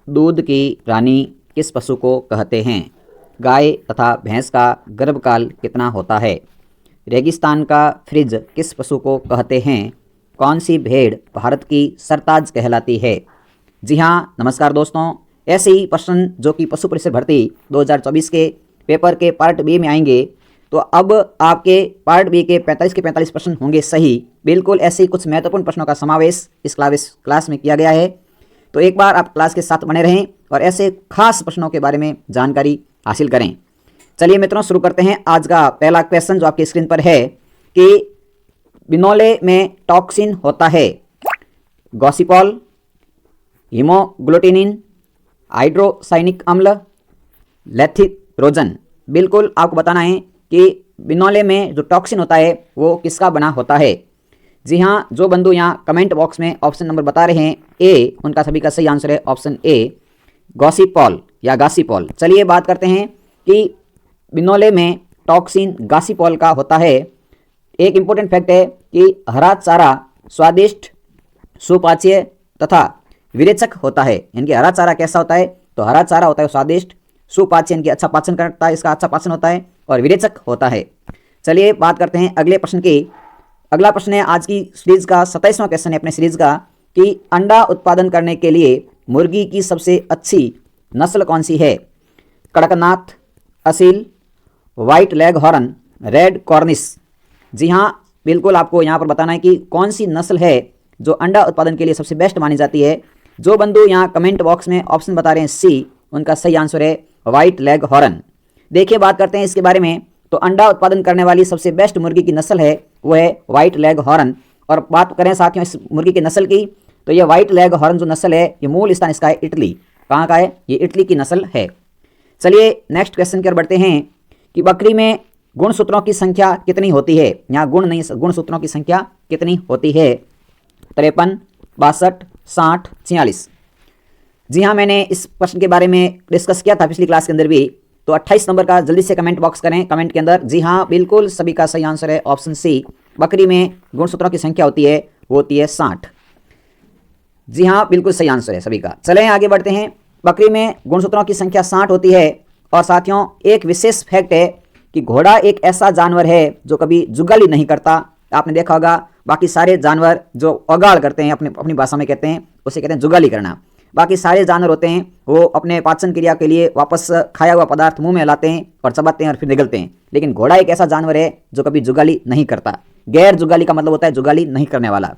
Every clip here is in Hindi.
दूध की रानी किस पशु को कहते हैं? गाय तथा भैंस का गर्भकाल कितना होता है? रेगिस्तान का फ्रिज किस पशु को कहते हैं? कौन सी भेड़ भारत की सरताज कहलाती है? जी हाँ, नमस्कार दोस्तों। ऐसे ही प्रश्न जो कि पशु परिषद भर्ती 2024 के पेपर के पार्ट बी में आएंगे, तो अब आपके पार्ट बी के 45 के 45 प्रश्न होंगे सही। बिल्कुल ऐसे ही कुछ महत्वपूर्ण प्रश्नों का समावेश इस क्लास में किया गया है। तो एक बार आप क्लास के साथ बने रहें और ऐसे खास प्रश्नों के बारे में जानकारी हासिल करें। चलिए मित्रों, शुरू करते हैं। आज का पहला क्वेश्चन जो आपकी स्क्रीन पर है कि बिनोले में टॉक्सिन होता है। गॉसिपॉल, हीमोग्लूटिनिन, हाइड्रोसाइनिक अम्ल, लेथिरोजन। बिल्कुल आपको बताना है कि बिनोले में जो टॉक्सिन होता है वो किसका बना होता है। जी हाँ, जो बंधु यहाँ कमेंट बॉक्स में ऑप्शन नंबर बता रहे हैं ए, उनका सभी का सही आंसर है ऑप्शन ए, गॉसिपॉल या गासीपॉल। चलिए बात करते हैं कि बिनोले में टॉक्सिन गासीपॉल का होता है। एक इंपॉर्टेंट फैक्ट है कि हरा चारा स्वादिष्ट, सुपाच्य तथा विरेचक होता है। इनकी हरा चारा कैसा होता है? तो हरा चारा होता है स्वादिष्ट, सुपाच्य, इनकी अच्छा पाचन करता है, इसका अच्छा पाचन होता है और विरेचक होता है। चलिए बात करते हैं अगले प्रश्न की। अगला प्रश्न है आज की सीरीज का 27वां क्वेश्चन है अपने सीरीज का कि अंडा उत्पादन करने के लिए मुर्गी की सबसे अच्छी नस्ल कौन सी है? Kadaknath, Aseel, white leghorn, red cornish. जी हाँ, बिल्कुल आपको यहाँ पर बताना है कि कौन सी नस्ल है जो अंडा उत्पादन के लिए सबसे बेस्ट मानी जाती है। जो बंधु यहाँ कमेंट बॉक्स में ऑप्शन बता रहे हैं सी, उनका सही आंसर है व्हाइट लेग हॉर्न। देखिए बात करते हैं इसके बारे में। तो अंडा उत्पादन करने वाली सबसे बेस्ट मुर्गी की नस्ल है वो है व्हाइट लेग हॉर्न। और बात करें साथियों इस मुर्गी की नस्ल की, तो ये व्हाइट लेग हॉर्न जो नस्ल है ये मूल स्थान इसका है इटली। कहाँ का है? ये इटली की नस्ल है। चलिए नेक्स्ट क्वेश्चन की ओर बढ़ते हैं कि बकरी में गुणसूत्रों की संख्या कितनी होती है? यहाँ गुण नहीं, गुणसूत्रों की संख्या कितनी होती है? 53, 62, 60, 46। जी हाँ, मैंने इस प्रश्न के बारे में डिस्कस किया था पिछली क्लास के अंदर भी। तो 28 नंबर का जल्दी से कमेंट बॉक्स करें कमेंट के अंदर। जी हाँ, बिल्कुल सभी का सही आंसर है ऑप्शन सी, बकरी में गुणसूत्रों की संख्या होती है वो होती है 60। जी हाँ, बिल्कुल सही आंसर है सभी का। चलें आगे बढ़ते हैं। बकरी में गुणसूत्रों की संख्या 60 होती है। और साथियों एक विशेष फैक्ट है कि घोड़ा एक ऐसा जानवर है जो कभी जुगाली नहीं करता। आपने देखा होगा बाकी सारे जानवर जो अगाड़ करते हैं, अपनी भाषा में कहते हैं, उसे कहते हैं जुगाली करना। बाकी सारे जानवर होते हैं वो अपने पाचन क्रिया के लिए वापस खाया हुआ पदार्थ मुंह में लाते हैं और चबाते हैं और फिर निगलते हैं। लेकिन घोड़ा एक ऐसा जानवर है जो कभी जुगाली नहीं करता। गैर जुगाली का मतलब होता है जुगाली नहीं करने वाला।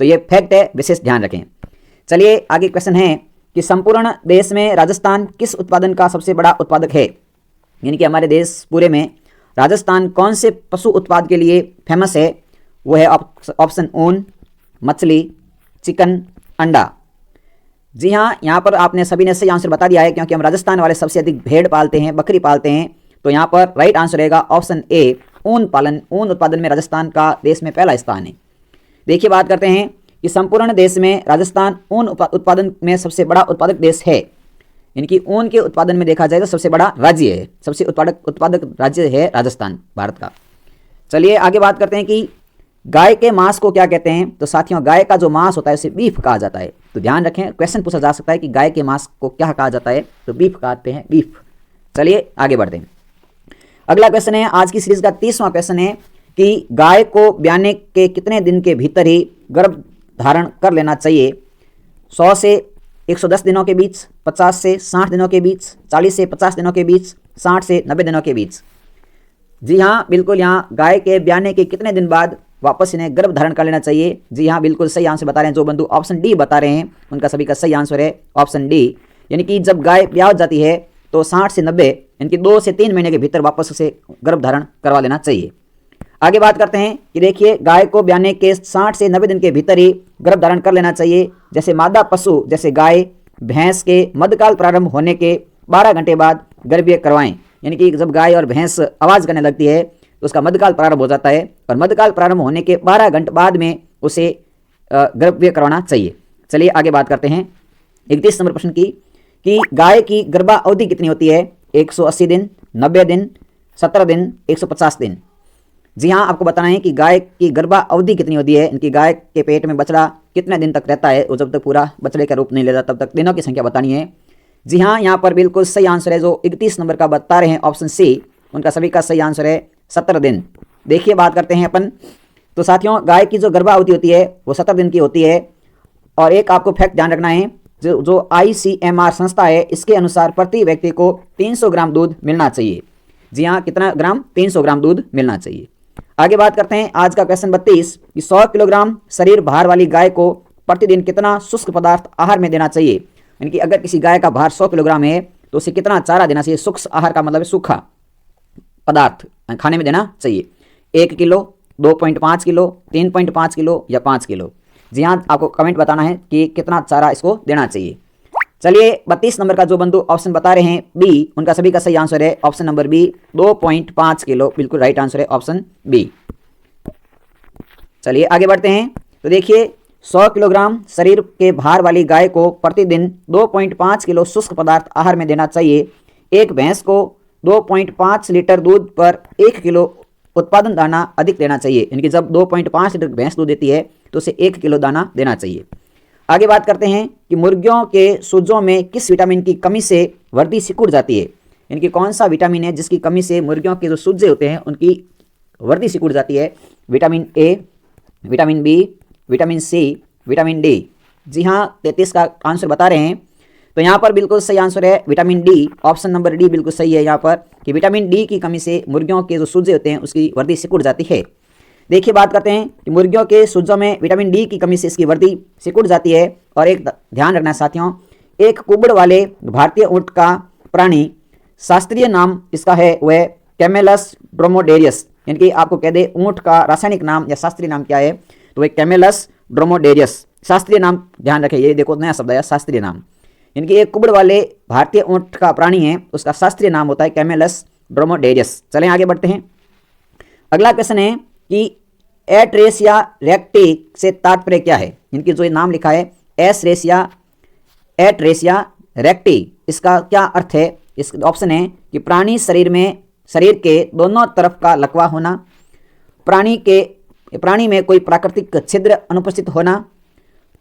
तो ये फैक्ट है, विशेष ध्यान रखें। चलिए आगे क्वेश्चन है कि संपूर्ण देश में राजस्थान किस उत्पादन का सबसे बड़ा उत्पादक है? यानी कि हमारे देश पूरे में राजस्थान कौन से पशु उत्पाद के लिए फेमस है? वो है ऑप्शन ऊन, मछली, चिकन, अंडा। जी हाँ, यहाँ पर आपने सभी ने सही आंसर बता दिया है क्योंकि हम राजस्थान वाले सबसे अधिक भेड़ पालते हैं, बकरी पालते हैं। तो यहाँ पर राइट आंसर रहेगा ऑप्शन ए, ऊन पालन। ऊन उत्पादन में राजस्थान का देश में पहला स्थान है। देखिए बात करते हैं कि संपूर्ण देश में राजस्थान ऊन उत्पादन में सबसे बड़ा उत्पादक देश है। इनकी ऊन के उत्पादन में देखा जाए तो सबसे बड़ा राज्य है, सबसे उत्पादक राज्य है राजस्थान भारत का। चलिए आगे बात करते हैं कि गाय के मांस को क्या कहते हैं? तो साथियों गाय का जो मांस होता है उसे बीफ कहा जाता है। तो ध्यान रखें, क्वेश्चन पूछा जा सकता है कि गाय के मांस को क्या कहा जाता है? तो बीफ कहते हैं, बीफ। चलिए आगे बढ़ते हैं। अगला क्वेश्चन है आज की सीरीज का 30वां क्वेश्चन है कि गाय को ब्याने के कितने दिन के भीतर ही गर्भ धारण कर लेना चाहिए? 100 से 110 दिनों के बीच, 50 से 60 दिनों के बीच, 40 से 50 दिनों के बीच, 60 से 90 दिनों के बीच। जी हाँ, बिल्कुल यहाँ गाय के ब्याने के कितने दिन बाद वापस इन्हें गर्भ धारण कर लेना चाहिए? जी हाँ, बिल्कुल सही आंसर बता रहे हैं जो बंधु ऑप्शन डी बता रहे हैं, उनका सभी का सही आंसर है ऑप्शन डी। यानी कि जब गाय ब्याह जाती है तो 60 से 90 इनकी 2 से 3 महीने के भीतर वापस उसे गर्भ धारण करवा लेना चाहिए। आगे बात करते हैं कि देखिए गाय को ब्याने के 60 से 90 दिन के भीतर ही गर्भ धारण कर लेना चाहिए। जैसे मादा पशु जैसे गाय भैंस के मध्यकाल प्रारंभ होने के 12 घंटे बाद गर्भीय करवाएं। यानी कि जब गाय और भैंस आवाज़ करने लगती है तो उसका मध्यकाल प्रारंभ हो जाता है और मध्यकाल प्रारंभ होने के 12 घंटे बाद में उसे गर्भीय करवाना चाहिए। चलिए आगे बात करते हैं 31 नंबर प्रश्न की कि गाय की गर्भावधि कितनी होती है? 180 दिन, 90 दिन, 17 दिन, 150 दिन। जी हाँ, आपको बताना है कि गाय की गर्भावधि कितनी होती है। इनकी गाय के पेट में बछड़ा कितने दिन तक रहता है, वो जब तक पूरा बछड़े का रूप नहीं लेता तब तक दिनों की संख्या बतानी है। जी हाँ, यहाँ पर बिल्कुल सही आंसर है जो 31 नंबर का बता रहे हैं ऑप्शन सी, उनका सभी का सही आंसर है 17 दिन। देखिए बात करते हैं अपन, तो साथियों गाय की जो गर्भावधि होती है वो 17 दिन की होती है। और एक आपको फैक्ट ध्यान रखना है, जो ICMR संस्था है इसके अनुसार प्रति व्यक्ति को 300 ग्राम दूध मिलना चाहिए। जी हाँ, कितना ग्राम? 300 ग्राम दूध मिलना चाहिए। आगे बात करते हैं आज का क्वेश्चन 32 कि 100 किलोग्राम शरीर भार वाली गाय को प्रतिदिन कितना शुष्क पदार्थ आहार में देना चाहिए। यानी कि अगर किसी गाय का भार 100 किलोग्राम है तो उसे कितना चारा देना चाहिए? शुष्क आहार का मतलब है सूखा पदार्थ खाने में देना चाहिए। 1 किलो, 2.5 किलो, 3.5 किलो या 5 किलो। जी हाँ, आपको कमेंट बताना है कि कितना चारा इसको देना चाहिए। चलिए 32 नंबर का जो बंधु ऑप्शन बता रहे हैं बी, उनका सभी का सही आंसर है ऑप्शन नंबर बी, 2.5 किलो। बिल्कुल राइट आंसर है ऑप्शन बी। चलिए आगे बढ़ते हैं, तो देखिए 100 किलोग्राम शरीर के भार वाली गाय को प्रतिदिन 2.5 किलो शुष्क पदार्थ आहार में देना चाहिए। एक भैंस को 2.5 लीटर दूध पर 1 किलो उत्पादन दाना अधिक देना चाहिए। यानी कि जब 2.5 लीटर भैंस दूध देती है तो उसे 1 किलो दाना देना चाहिए। आगे बात करते हैं कि मुर्गियों के सूजों में किस विटामिन की कमी से वर्दी सिकुड़ जाती है। यानी कि कौन सा विटामिन है जिसकी कमी से मुर्गियों के जो सूजे होते हैं उनकी वर्दी सिकुड़ जाती है? Vitamin A, vitamin B, vitamin C, vitamin D. जी हाँ, 33 का आंसर बता रहे हैं। तो यहाँ पर बिल्कुल सही आंसर है vitamin D, option number D बिल्कुल सही है यहाँ पर कि विटामिन डी की कमी से मुर्गियों के जो सूजे होते हैं उसकी वर्दी सिकुड़ जाती है। देखिए बात करते हैं कि मुर्गियों के सूजों में विटामिन डी की कमी से इसकी वर्दी सिकुड़ जाती है। और एक ध्यान रखना साथियों, एक कुबड़ वाले भारतीय ऊंट का प्राणी शास्त्रीय नाम इसका है वह कैमेलस ड्रोमोडेरियस। यानी कि आपको कह दे ऊंट का रासायनिक नाम या शास्त्रीय नाम क्या है, तो वह कैमेलस ड्रोमोडेरियस। शास्त्रीय नाम ध्यान रखें, ये देखो नया शब्द है शास्त्रीय नाम। यानी कि एक कुबड़ वाले भारतीय ऊंट का प्राणी है, उसका शास्त्रीय नाम होता है कैमेलस ड्रोमोडेरियस। चलें आगे बढ़ते हैं। अगला क्वेश्चन है कि एट्रेसिया रेक्टी से तात्पर्य क्या है। इनकी जो ये नाम लिखा है एट्रेसिया रेक्टी, इसका क्या अर्थ है? इस ऑप्शन है कि प्राणी शरीर के दोनों तरफ का लकवा होना, प्राणी में कोई प्राकृतिक छिद्र अनुपस्थित होना,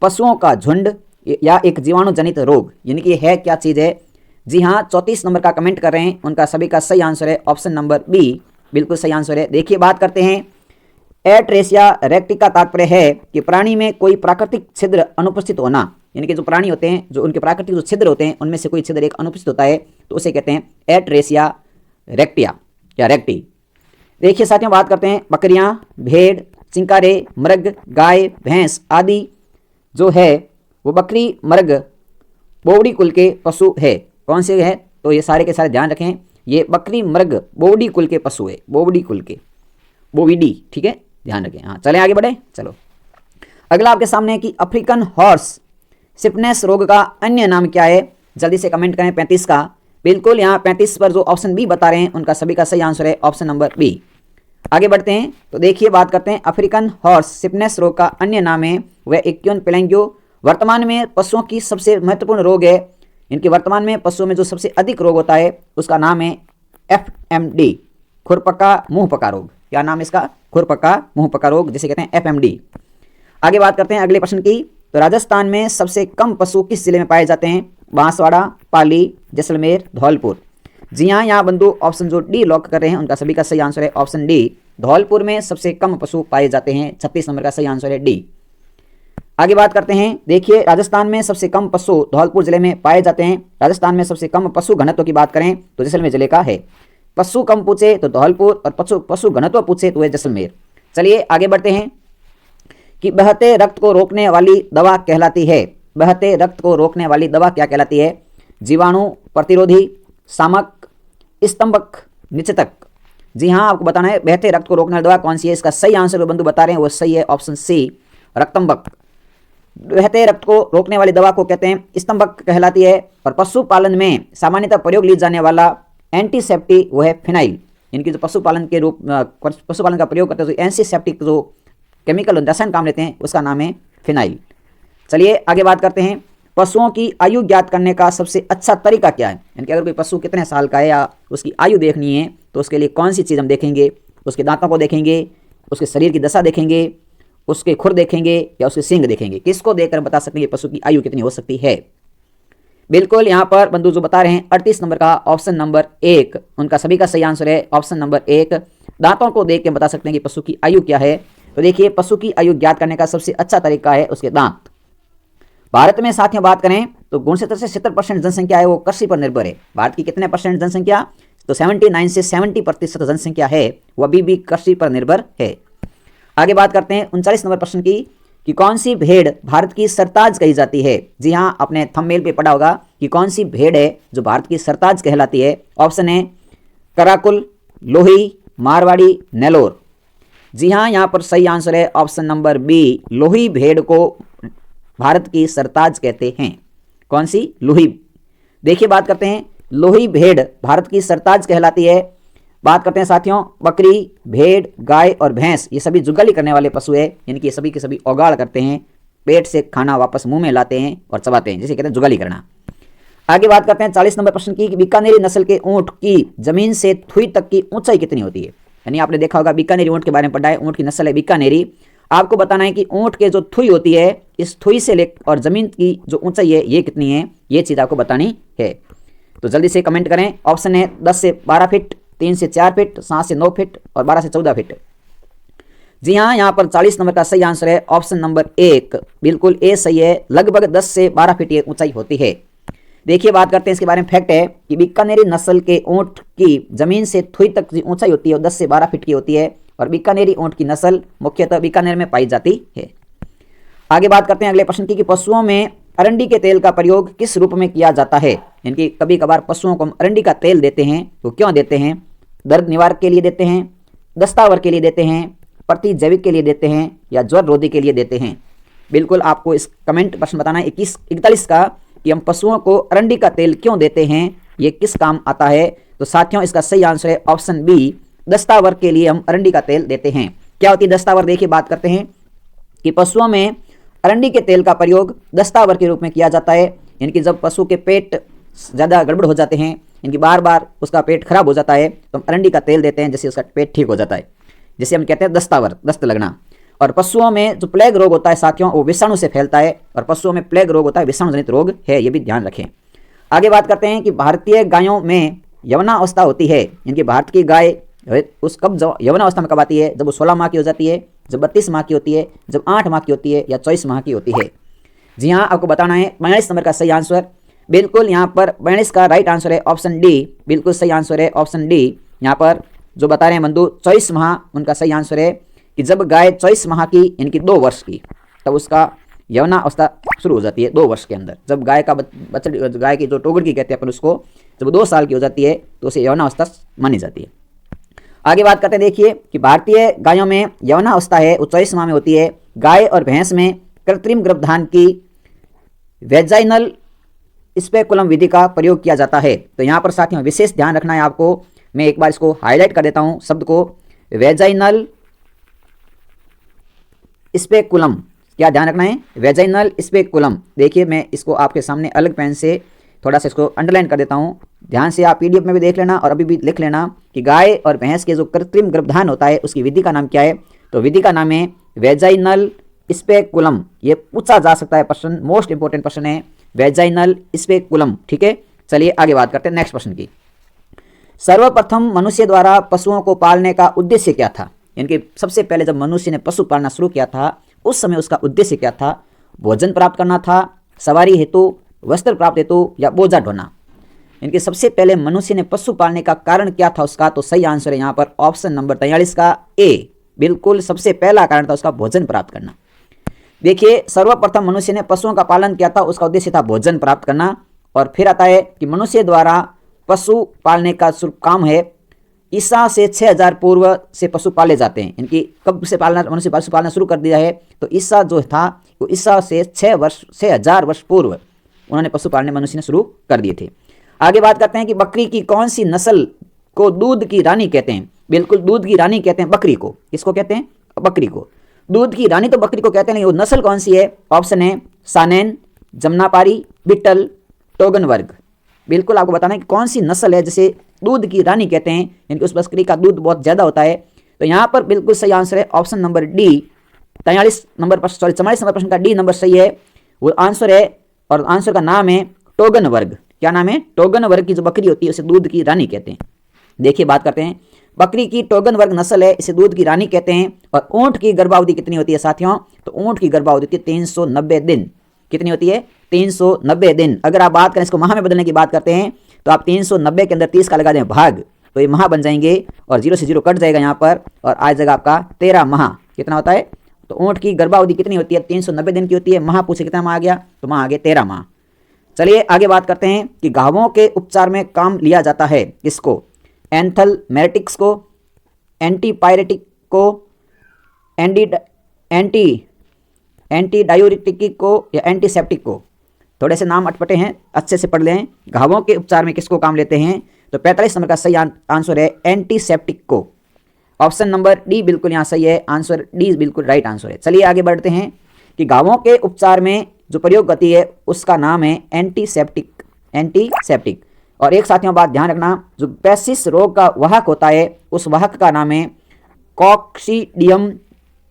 पशुओं का झुंड या एक जीवाणु जनित रोग। यानी कि है क्या चीज़ है? जी हाँ, 34 नंबर का कमेंट कर रहे हैं, उनका सभी का सही आंसर है ऑप्शन नंबर बी, बिल्कुल सही आंसर है। देखिए बात करते हैं, एट्रेसिया रेक्टी का तात्पर्य है कि प्राणी में कोई प्राकृतिक छिद्र अनुपस्थित होना। यानी कि जो प्राणी होते हैं जो उनके प्राकृतिक जो छिद्र होते हैं उनमें से कोई छिद्र एक अनुपस्थित होता है तो उसे कहते हैं एट्रेसिया रेक्टिया या रेक्टी। देखिए साथियों बात करते हैं, बकरियां, भेड़, चिंकारे, मृग, गाय, भैंस आदि जो है वो बकरी, मृग, बोवड़ी कुल के पशु है। कौन से है? तो ये सारे के सारे ध्यान रखें, ये बकरी, मृग, बोवड़ी कुल के पशु है, बोवड़ी कुल के, बोविडी। ठीक है, ध्यान रखें। हाँ चलें आगे बढ़े। चलो अगला आपके सामने है कि अफ्रीकन हॉर्स सिपनेस रोग का अन्य नाम क्या है? जल्दी से कमेंट करें 35 का। बिल्कुल यहाँ 35 पर जो ऑप्शन बी बता रहे हैं उनका सभी का सही आंसर है ऑप्शन नंबर बी। आगे बढ़ते हैं, तो देखिए बात करते हैं, अफ्रीकन हॉर्स सिपनेस रोग का अन्य नाम है वह इक्विन पेलेंगियो। वर्तमान में पशुओं की सबसे महत्वपूर्ण रोग है। इनके वर्तमान में पशुओं में जो सबसे अधिक रोग होता है उसका नाम है FMD, खुरपका मुंह पका रोग। क्या नाम इसका? खुरपका मुंह पका रोग, जिसे कहते हैं FMD। आगे बात करते हैं अगले प्रश्न की, तो राजस्थान में सबसे कम पशु किस जिले में पाए जाते हैं? बांसवाड़ा, पाली, जैसलमेर, धौलपुर। जी हाँ, यहाँ बंधु ऑप्शन जो डी लॉक कर रहे हैं उनका सभी का सही आंसर है ऑप्शन डी, धौलपुर में सबसे कम पशु पाए जाते हैं। 36 नंबर का सही आंसर है डी। आगे बात करते हैं, देखिए राजस्थान में सबसे कम पशु धौलपुर जिले में पाए जाते हैं। राजस्थान में सबसे कम पशु घनत्व की बात करें तो जैसलमेर जिले का है। पशु कम पूछे तो धौलपुर और पशु घनत्व पूछे तो है जैसलमेर। चलिए आगे बढ़ते हैं कि बहते रक्त को रोकने वाली दवा कहलाती है। बहते रक्त को रोकने वाली दवा क्या कहलाती है? जीवाणु प्रतिरोधी, सामक, स्तंभक, निचेतक। जी हाँ, आपको बताना है बहते रक्त को रोकने वाली दवा कौन सी है। इसका सही आंसर जो बंधु बता रहे हैं वो सही है ऑप्शन सी, रक्तंबक। बहते रक्त को रोकने वाली दवा को कहते हैं स्तंभक कहलाती है। और पशुपालन में सामान्यतः प्रयोग ली जाने वाला एंटीसेप्टिक वो है फिनाइल। इनकी जो पशुपालन का प्रयोग करते हैं एंटीसेप्टिक जो केमिकल रसायन काम लेते हैं उसका नाम है फिनाइल। चलिए आगे बात करते हैं, पशुओं की आयु ज्ञात करने का सबसे अच्छा तरीका क्या है? यानी कि अगर कोई पशु कितने साल का है या उसकी आयु देखनी है तो उसके लिए कौन सी चीज़ हम देखेंगे? उसके दांतों को देखेंगे, उसके शरीर की दशा देखेंगे, उसके खुर देखेंगे या उसके सींग देखेंगे? किसको देखकर बता सकते हैं कि पशु की आयु कितनी हो सकती है? बिल्कुल यहाँ पर बंधु जो बता रहे हैं 38 नंबर का ऑप्शन नंबर 1 उनका सभी का सही आंसर है, ऑप्शन नंबर 1। दांतों को देख के बता सकते हैं कि पशु की आयु क्या है। तो देखिए पशु की आयु ज्ञात करने का सबसे अच्छा तरीका है उसके दांत। भारत में साथियों बात करें तो 69 से 70% जनसंख्या है वो कृषि पर निर्भर है। भारत की कितने परसेंट जनसंख्या, तो 79 से 70% जनसंख्या है वो अभी भी कृषि पर निर्भर है। आगे बात करते हैं 39 नंबर प्रश्न की कि कौन सी भेड़ भारत की सरताज कही जाती है। जी हाँ, आपने थंबनेल पे पढ़ा होगा कि कौन सी भेड़ है जो भारत की सरताज कहलाती है। ऑप्शन है कराकुल, लोही, मारवाड़ी, नेलोर। जी हाँ, यहाँ पर सही आंसर है ऑप्शन नंबर बी, लोही भेड़ को भारत की सरताज कहते हैं। कौन सी, लोही। देखिए बात करते हैं लोही भेड़ भारत की सरताज कहलाती है। बात करते हैं साथियों बकरी, भेड़, गाय और भैंस ये सभी जुगाली करने वाले पशु है, यानी कि ये सभी के सभी औगाड़ करते हैं, पेट से खाना वापस मुंह में लाते हैं और चबाते हैं, जिसे कहते हैं जुगाली करना। आगे बात करते हैं 40 नंबर प्रश्न की कि बीकानेरी नस्ल के ऊंट की जमीन से थुई तक की ऊंचाई कितनी होती है। यानी आपने देखा होगा बीकानेरी ऊंट के बारे में पढ़ा है, ऊंट की नस्ल है बीकानेरी। आपको बताना है कि ऊंट के जो थुई होती है इस थुई से ले और जमीन की जो ऊंचाई है ये कितनी है, ये चीज आपको बतानी है। तो जल्दी से कमेंट करें। ऑप्शन है 10 से 12 फीट, 3 से 4 फीट, 7 से 9 फीट और 12 से 14 फीट। जी हाँ, यहाँ पर 40 नंबर का सही आंसर है ऑप्शन नंबर 1, बिल्कुल ए सही है। लगभग 10 से 12 फीट ये ऊंचाई होती है। देखिए बात करते हैं इसके बारे में। फैक्ट है कि बीकानेरी नस्ल के ऊंट की जमीन से थुई तक की ऊंचाई होती है और 10 से 12 फीट की होती है और बीकानेरी ऊंट की नस्ल मुख्यतः बीकानेर में पाई जाती है। आगे बात करते हैं अगले प्रश्न की कि पशुओं में अरंडी के तेल का प्रयोग किस रूप में किया जाता है। इनकी कभी कभार पशुओं को हम अरंडी का तेल देते हैं, तो क्यों देते हैं? दर्द निवारक के लिए देते हैं, दस्तावर के लिए देते हैं, प्रतिजैविक के लिए देते हैं या ज्वर रोधी के लिए देते हैं। बिल्कुल आपको इस कमेंट प्रश्न बताना है 41 का कि हम पशुओं को अरंडी का तेल क्यों देते हैं, ये किस काम आता है। तो साथियों इसका सही आंसर है ऑप्शन बी, दस्तावर के लिए हम अरंडी का तेल देते हैं। क्या होती है दस्तावर? देखिए बात करते हैं कि पशुओं में अरंडी के तेल का प्रयोग दस्तावर के रूप में किया जाता है। यानी जब पशु के पेट ज़्यादा गड़बड़ हो जाते हैं, इनकी बार बार उसका पेट खराब हो जाता है, तो हम अरंडी का तेल देते हैं जिससे उसका पेट ठीक हो जाता है, जिसे हम कहते हैं दस्तावर, दस्त लगना। और पशुओं में जो प्लेग रोग होता है साथियों वो विषाणु से फैलता है और पशुओं में प्लेग रोग होता है विषाणु जनित रोग है, ये भी ध्यान रखें। आगे बात करते हैं कि भारतीय गायों में यवनावस्था होती है। इनकी भारत की गाय उस कब यवनावस्था में कब आती है? जब वो 16 माह की हो जाती है, जब 32 माह की होती है, जब 8 माह की होती है या 24 माह की होती है। जी हाँ, आपको बताना है 42 नंबर का सही आंसर। बिल्कुल यहाँ पर 42 का राइट आंसर है ऑप्शन डी, बिल्कुल सही आंसर है ऑप्शन डी। यहाँ पर जो बता रहे हैं बंधु 24 माह उनका सही आंसर है कि जब गाय 24 माह की इनकी 2 वर्ष की तब उसका यवना अवस्था शुरू हो जाती है। 2 वर्ष के अंदर जब गाय का गाय की जो टोगड़की कहते हैं अपन उसको, जब 2 साल की हो जाती है तो उसे यवना अवस्था मानी जाती है। आगे बात करते हैं देखिए कि भारतीय गायों में यवना अवस्था है वो 24 माह में होती है। गाय और भैंस में कृत्रिम गर्भधान की वेजाइनल स्पेकुलम विधि का प्रयोग किया जाता है। तो यहाँ पर साथियों विशेष ध्यान रखना है आपको, मैं एक बार इसको हाईलाइट कर देता हूँ शब्द को, वेजाइनल स्पेकुलम। क्या ध्यान रखना है? Vaginal speculum. देखिए मैं इसको आपके सामने अलग पेन से थोड़ा सा इसको अंडरलाइन कर देता हूँ, ध्यान से आप पीडीएफ में भी देख लेना और अभी भी लिख लेना कि गाय और भैंस के जो कृत्रिम गर्भधान होता है उसकी विधि का नाम क्या है। तो विधि का नाम है वेजाइनल स्पेकुलम। ये पूछा जा सकता है प्रश्न, मोस्ट इंपोर्टेंट प्रश्न है वेजाइनल स्पेकुलम। ठीक है, चलिए आगे बात करते हैं नेक्स्ट प्रश्न की। सर्वप्रथम मनुष्य द्वारा पशुओं को पालने का उद्देश्य क्या था? इनके सबसे पहले जब मनुष्य ने पशु पालना शुरू किया था उस समय उसका उद्देश्य क्या था? भोजन प्राप्त करना था, सवारी हेतु, वस्त्र प्राप्त हेतु या बोझा ढोना? इनके सबसे पहले मनुष्य ने पशु पालने का कारण क्या था उसका? तो सही आंसर है यहाँ पर ऑप्शन नंबर 43 का ए, बिल्कुल सबसे पहला कारण था उसका भोजन प्राप्त करना। देखिए सर्वप्रथम मनुष्य ने पशुओं का पालन किया था, उसका उद्देश्य था भोजन प्राप्त करना। और फिर आता है कि मनुष्य द्वारा पशु पालने का काम है ईसा से 6000 पूर्व से पशु पाले जाते हैं। इनकी कब से पालना मनुष्य पशु पालना शुरू कर दिया है? तो ईसा जो था वो ईसा से 6000 वर्ष पूर्व उन्होंने पशु पालने मनुष्य ने शुरू कर दिए थे। आगे बात करते हैं कि बकरी की कौन सी नस्ल को दूध की रानी कहते हैं? बिल्कुल दूध की रानी कहते हैं बकरी को। किसको कहते हैं? बकरी को। दूध की रानी तो बकरी को कहते हैं, लेकिन वो नस्ल कौन सी है? ऑप्शन है सानेन, जमनापारी, बिट्टल, टोगन वर्ग। बिल्कुल आपको बताना है कि कौन सी नस्ल है जिसे दूध की रानी कहते हैं, यानी उस बकरी का दूध बहुत ज़्यादा होता है। तो यहाँ पर बिल्कुल सही आंसर है ऑप्शन नंबर डी। 44 नंबर प्रश्न का डी नंबर सही है, वो आंसर है और आंसर का नाम है टोगन वर्ग। क्या नाम है? टोगन वर्ग की जो बकरी होती है उसे दूध की रानी कहते हैं। देखिए बात करते हैं, बकरी की टोगन वर्ग नस्ल है, इसे दूध की रानी कहते हैं। और ऊंट की गर्भावधि कितनी होती है साथियों? तो ऊंट की गर्भावधि होती है 390 दिन। कितनी होती है? 390 दिन। अगर आप बात करें इसको माह में बदलने की बात करते हैं तो आप 390 के अंदर 30 का लगा दें भाग, तो ये माह बन जाएंगे और 0 से 0 कट जाएगा यहाँ पर और आ जाएगा आपका 13 माह। कितना होता है? तो ऊंट की गर्भावधि कितनी होती है? 390 दिन की होती है। माह पूछे कितना माह आ गया? तो माह आ गया 13 माह। चलिए आगे बात करते हैं कि घावों के उपचार में काम लिया जाता है किसको? एंथलमेटिक्स को, एंटीपायरेटिक को, एंटी डायूरेटिक को या एंटीसेप्टिक को। थोड़े से नाम अटपटे हैं, अच्छे से पढ़ लें। घावों के उपचार में किसको काम लेते हैं? तो 45 नंबर का सही आंसर है एंटीसेप्टिक को। ऑप्शन नंबर डी बिल्कुल यहाँ सही है, आंसर डी बिल्कुल राइट आंसर है। चलिए आगे बढ़ते हैं कि घावों के उपचार में जो प्रयोग होती है उसका नाम है एंटीसेप्टिक। एंटीसेप्टिक। और एक साथियों बात ध्यान रखना, जो पेसिस रोग का वाहक होता है उस वाहक का नाम है कॉक्सीडियम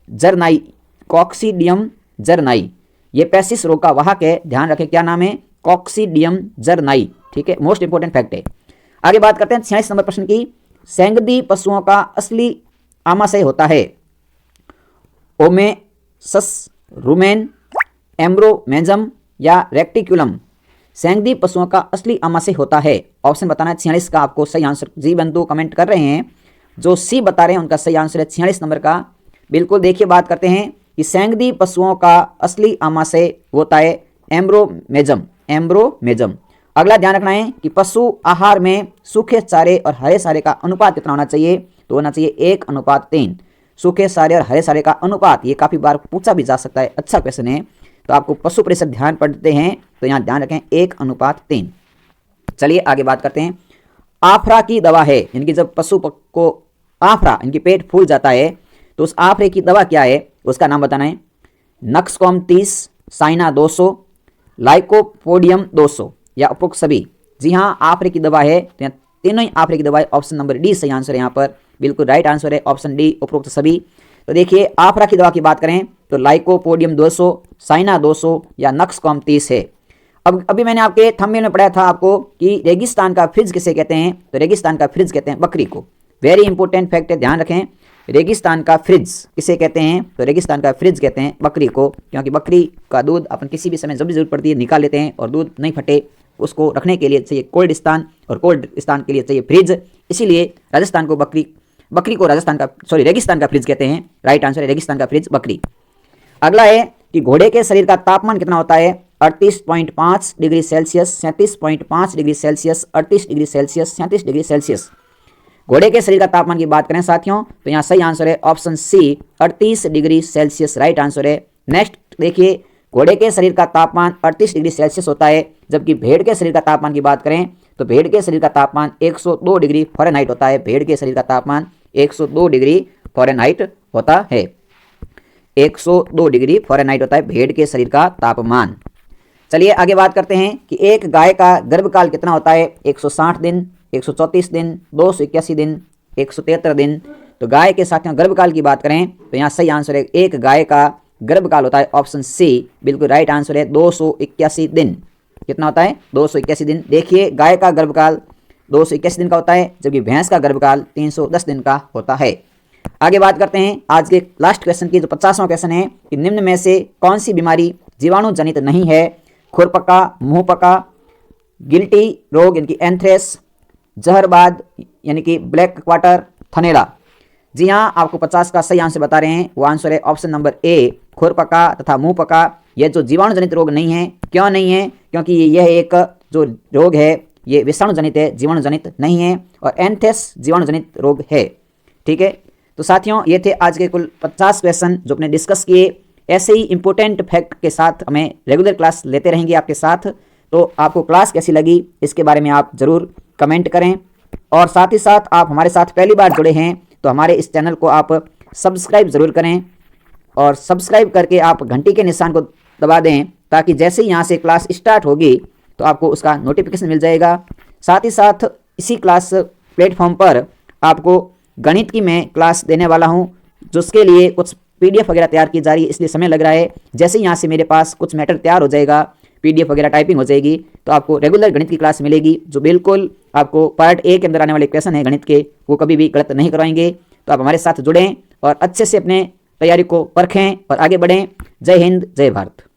जर्नाई। कॉक्सीडियम जर्नाई ये पेसिस रोग का वाहक है, ध्यान रखें क्या नाम है? कॉक्सीडियम जर्नाई। ठीक है, मोस्ट इंपोर्टेंट फैक्ट है। आगे बात करते हैं 46 नंबर प्रश्न की। सेंगदी पशुओं का असली आमाशय होता है ओमेसस, रुमेन, एम्ब्रोमेजम या रेक्टिकुलम। सेंगदी पशुओं का असली आमाशय होता है। ऑप्शन बताना है 46 का आपको सही आंसर। जी बंधु कमेंट कर रहे हैं, जो सी बता रहे हैं उनका सही आंसर है 46 नंबर का। बिल्कुल देखिए बात करते हैं कि सेंगदी पशुओं का असली आमाशय होता है एम्ब्रोमेजम। एम्ब्रोमेजम। अगला ध्यान रखना है कि पशु आहार में सूखे चारे और हरे चारे का अनुपात कितना होना चाहिए? तो होना चाहिए 1:3। सूखे चारे और हरे चारे का अनुपात, ये काफी बार पूछा भी जा सकता है, अच्छा क्वेश्चन है। तो आपको पशु परिषद ध्यान पढ़ते हैं तो यहाँ ध्यान रखें 1:3। चलिए आगे बात करते हैं। आफरा की दवा है, इनकी जब पशु को आफरा, इनकी पेट फूल जाता है तो उस आफरे की दवा क्या है? उसका नाम बताना है। नक्सकॉम 30, साइना 200, लाइकोपोडियम 200 या उपरोक्त सभी। जी हाँ, आफरे की दवा है, तो तीनों ही आफरे की दवा है। ऑप्शन नंबर डी सही आंसर है, यहाँ पर बिल्कुल राइट आंसर है ऑप्शन डी, उपरोक्त सभी। तो देखिए आफरा की दवा की बात करें तो लाइकोपोडियम 200, साइना 200 या नक्सकॉम 30 है। अब अभी मैंने आपके थंबनेल में पढ़ाया था आपको कि रेगिस्तान का फ्रिज किसे कहते हैं? तो रेगिस्तान का फ्रिज कहते हैं बकरी को। वेरी इंपॉर्टेंट फैक्ट है, ध्यान रखें। रेगिस्तान का फ्रिज किसे कहते हैं? तो रेगिस्तान का फ्रिज कहते हैं बकरी को, क्योंकि बकरी का दूध अपन किसी भी समय जब भी जरूरत पड़ती है निकाल लेते हैं और दूध नहीं फटे उसको रखने के लिए चाहिए कोल्ड स्थान और कोल्ड स्थान के लिए चाहिए फ्रिज। इसीलिए राजस्थान को बकरी को रेगिस्तान का फ्रिज कहते हैं। राइट आंसर है रेगिस्तान का फ्रिज बकरी। अगला है कि घोड़े के शरीर का तापमान कितना होता है? 38.5 degree Celsius, 37.5 degree Celsius, 38 degree Celsius, 37 degree Celsius. घोड़े के शरीर का तापमान की बात करें साथियों तो यहाँ सही आंसर है option C 38 degree Celsius, right answer है। नेक्स्ट देखिए, घोड़े के शरीर का तापमान 38 डिग्री सेल्सियस होता है, जबकि भेड़ के शरीर का तापमान की बात करें तो भेड़ के शरीर का तापमान 102 डिग्री फ़ारेनहाइट होता है। भेड़ के शरीर का तापमान 102 डिग्री फ़ारेनहाइट होता है। 102 डिग्री फ़ारेनहाइट होता है भेड़ के शरीर का तापमान। चलिए आगे बात करते हैं कि एक गाय का गर्भकाल कितना होता है? 160 दिन, 134 दिन, 281 दिन, 173 दिन। तो गाय के साथियों गर्भकाल की बात करें तो यहाँ सही आंसर है एक गाय का गर्भकाल होता है ऑप्शन सी, बिल्कुल राइट आंसर है 281 दिन। कितना होता है? 281 दिन। देखिए गाय का गर्भकाल 281 दिन का होता है, जबकि भैंस का गर्भकाल 310 दिन का होता है। आगे बात करते हैं आज के लास्ट क्वेश्चन की, जो 50वां क्वेश्चन है कि निम्न में से कौन सी बीमारी जीवाणु जनित नहीं है? खुरपका, मुंहपका, गिल्टी रोग यानी कि एंथ्रेस, जहरबाद यानी कि ब्लैक क्वार्टर, थनेला। जी हाँ, आपको 50 का सही आंसर बता रहे हैं, वो आंसर है ऑप्शन नंबर ए, खुरपका तथा मुंहपका। ये जो जीवाणु जनित रोग नहीं है। क्यों नहीं है? क्योंकि यह एक जो रोग है ये विषाणु जनित है, जीवाणु जनित नहीं है। और एंथ्रेस जीवाणु जनित रोग है। ठीक है, तो साथियों ये थे आज के कुल 50 क्वेश्चन जो अपने डिस्कस किए। ऐसे ही इंपॉर्टेंट फैक्ट के साथ हमें रेगुलर क्लास लेते रहेंगे आपके साथ। तो आपको क्लास कैसी लगी इसके बारे में आप ज़रूर कमेंट करें, और साथ ही साथ आप हमारे साथ पहली बार जुड़े हैं तो हमारे इस चैनल को आप सब्सक्राइब ज़रूर करें, और सब्सक्राइब करके आप घंटी के निशान को दबा दें ताकि जैसे ही यहाँ से क्लास स्टार्ट होगी तो आपको उसका नोटिफिकेशन मिल जाएगा। साथ ही साथ इसी क्लास प्लेटफॉर्म पर आपको गणित की मैं क्लास देने वाला हूँ, जिसके लिए कुछ PDF वगैरह तैयार की जा रही है, इसलिए समय लग रहा है। जैसे ही यहाँ से मेरे पास कुछ मैटर तैयार हो जाएगा PDF वगैरह टाइपिंग हो जाएगी, तो आपको रेगुलर गणित की क्लास मिलेगी जो बिल्कुल आपको पार्ट ए के अंदर आने वाले क्वेश्चन है गणित के वो कभी भी गलत नहीं करवाएंगे। तो आप हमारे साथ जुड़ें और अच्छे से अपने तैयारी को परखें और आगे बढ़ें। जय हिंद, जय भारत।